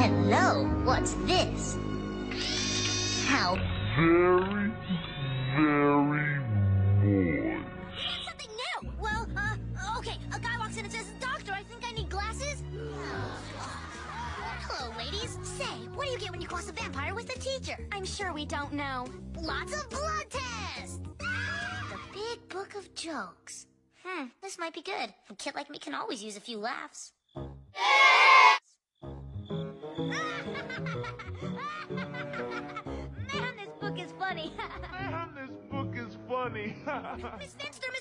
Hello, what's this? How Very, very moist. something new! Well, okay, a guy walks in and says, "Doctor, I think I need glasses." Hello, ladies. Say, what do you get when you cross a vampire with a teacher? I'm sure we don't know. Lots of blood tests! The big book of jokes. This might be good. A kid like me can always use a few laughs. Man, this book is funny. Man, this book is funny. Miss Finster!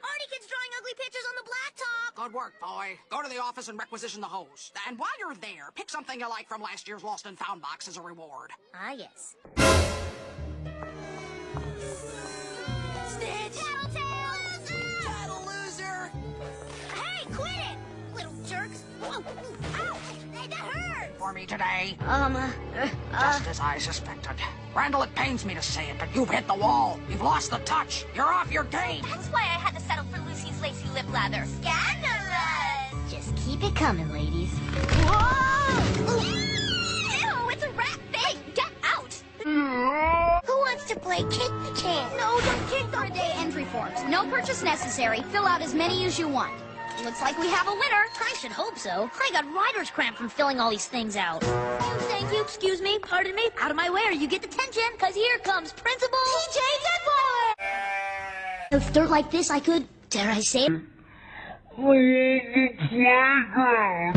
Artie kid's drawing ugly pictures on the blacktop! Good work, boy. Go to the office and requisition the hose. And while you're there, pick something you like from last year's Lost and Found box as a reward. Ah, yes. Stitch! Tattle loser! Hey, quit it! Little jerks! Whoa! Ow! Hey, that hurt! For me today, just as I suspected. Randall, it pains me to say it, but you've hit the wall. You've lost the touch. You're off your game. That's why I had to settle for Lucy's lacy lip lather. Scandalous! Just keep it coming, ladies. Whoa! Ew, it's a rat thing! Get out! Who wants to play kick the can? No, don't kick the day entry forms. No purchase necessary. Fill out as many as you want. Looks like we have a winner. I should hope so. I got writer's cramp from filling all these things out. Thank you, excuse me, pardon me. Out of my way or you get detention, because here comes Principal TJ Deadpool! With dirt like this, I could, dare I say it? The playground.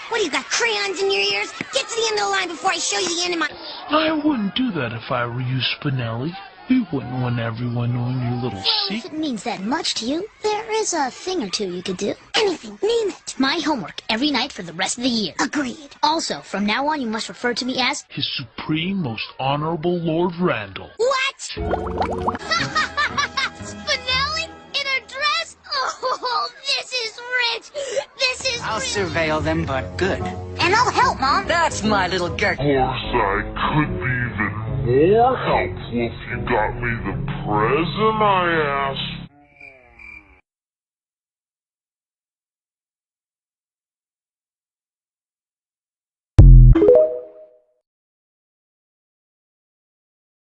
What do you got, crayons in your ears? Get to the end of the line before I show you the end of my... I wouldn't do that if I were you, Spinelli. You wouldn't want everyone knowing your little Well, if secret. it means that much to you, there is a thing or two you could do. Anything, name it. My homework every night for the rest of the year. Agreed. Also, from now on, you must refer to me as... His Supreme Most Honorable Lord Randall. What? Spinelli? In a dress? Oh, this is rich. This is I'll rich. surveil them, but good. And I'll help, Mom. That's my little Gert. Of course, I could be even more helpful if you got me the present I asked